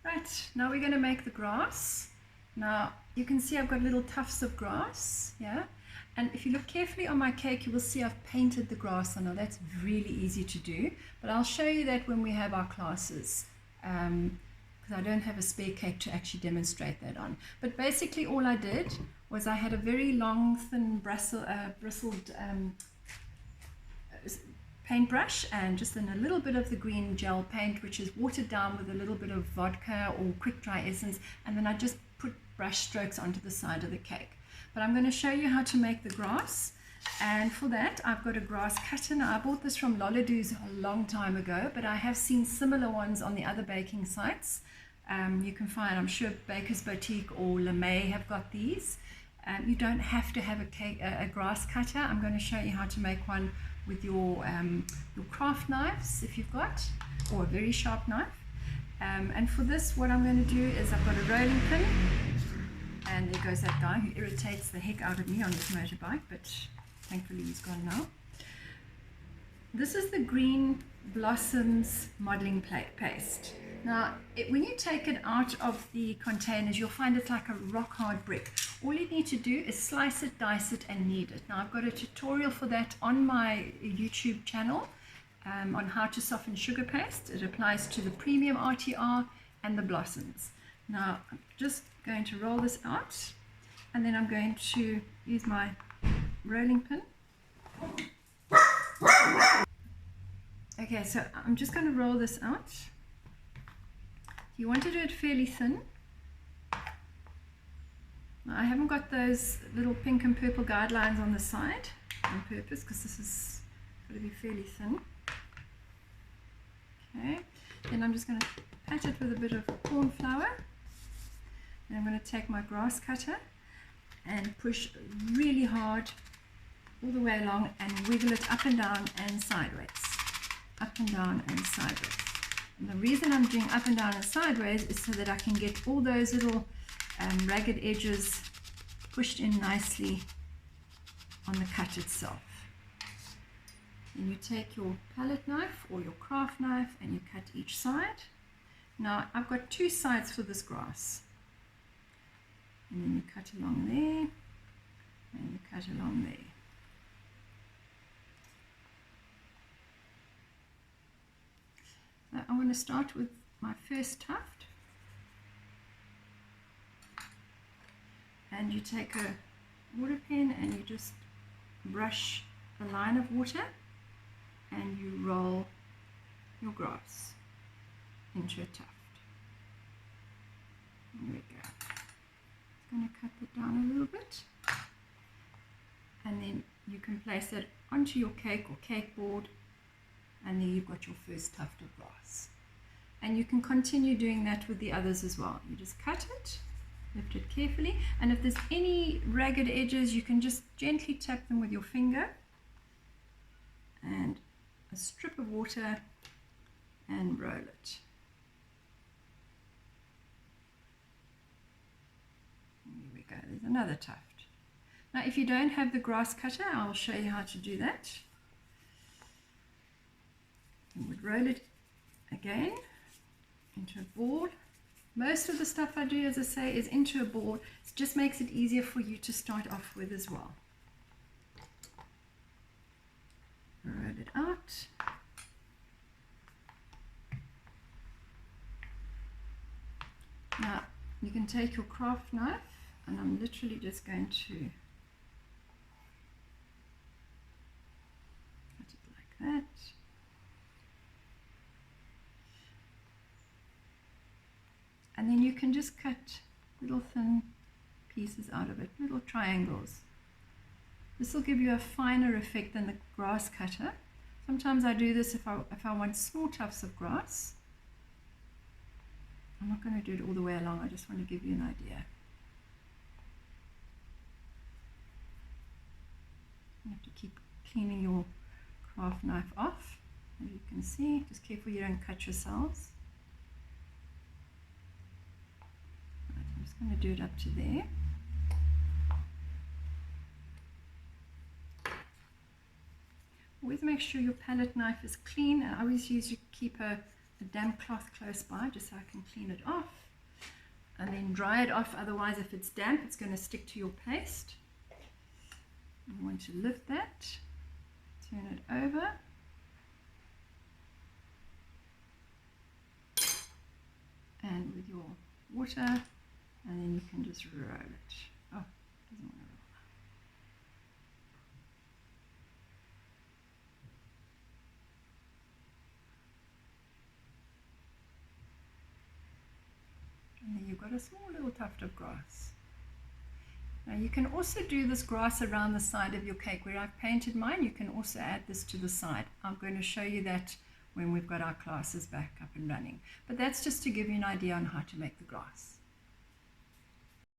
Right, now we're going to make the grass. Now you can see I've got little tufts of grass, yeah, and if you look carefully on my cake you will see I've painted the grass on. Now that's really easy to do, but I'll show you that when we have our classes, because I don't have a spare cake to actually demonstrate that on. But basically all I did was I had a very long thin bristled paintbrush and just in a little bit of the green gel paint, which is watered down with a little bit of vodka or quick dry essence, and then I just put brush strokes onto the side of the cake. But I'm going to show you how to make the grass, and for that I've got a grass cutter. Now I bought this from Lulubellesbakes a long time ago, but I have seen similar ones on the other baking sites. You can find, I'm sure Baker's Boutique or LeMay have got these. You don't have to have a grass cutter. I'm going to show you how to make one with your craft knives if you've got, or a very sharp knife. And for this what I'm going to do is I've got a rolling pin, and there goes that guy who irritates the heck out of me on his motorbike, but thankfully he's gone now. This is the Green Blossoms modeling paste. Now when you take it out of the containers you'll find it's like a rock hard brick. All you need to do is slice it, dice it and knead it. Now I've got a tutorial for that on my YouTube channel on how to soften sugar paste. It applies to the premium RTR and the blossoms. Now I'm just going to roll this out, and then I'm going to use my rolling pin. Okay, so I'm just going to roll this out. You want to do it fairly thin. Now, I haven't got those little pink and purple guidelines on the side on purpose because this is going to be fairly thin. Okay, then I'm just going to pat it with a bit of corn flour. And I'm going to take my grass cutter and push really hard all the way along and wiggle it up and down and sideways. Up and down and sideways. And the reason I'm doing up and down and sideways is so that I can get all those little ragged edges pushed in nicely on the cut itself. And you take your palette knife or your craft knife and you cut each side. Now I've got two sides for this grass. And then you cut along there and you cut along there. So I want to start with my first tuft, and you take a water pen and you just brush a line of water and you roll your grass into a tuft. There we go. I'm going to cut that down a little bit, and then you can place it onto your cake or cake board, and then you've got your first tuft of grass. And you can continue doing that with the others as well. You just cut it, lift it carefully, and if there's any ragged edges you can just gently tap them with your finger, and a strip of water and roll it. There we go, there's another tuft. Now if you don't have the grass cutter, I'll show you how to do that. You would roll it again into a ball. Most of the stuff I do, as I say, is into a ball. It just makes it easier for you to start off with as well. Roll it out. Now you can take your craft knife, and I'm literally just going to cut it like that. And then you can just cut little thin pieces out of it, little triangles. This will give you a finer effect than the grass cutter. Sometimes I do this if I want small tufts of grass. I'm not going to do it all the way along, I just want to give you an idea. You have to keep cleaning your craft knife off, as you can see. Just careful you don't cut yourselves. Right, I'm just going to do it up to there. Always make sure your palette knife is clean. I always keep a a damp cloth close by just so I can clean it off. And then dry it off, otherwise if it's damp it's going to stick to your paste. You want to lift that, turn it over. And with your water, and then you can just roll it. Oh, it doesn't want to roll. And then you've got a small little tuft of grass. Now you can also do this grass around the side of your cake. Where I've painted mine, you can also add this to the side. I'm going to show you that when we've got our classes back up and running. But that's just to give you an idea on how to make the grass.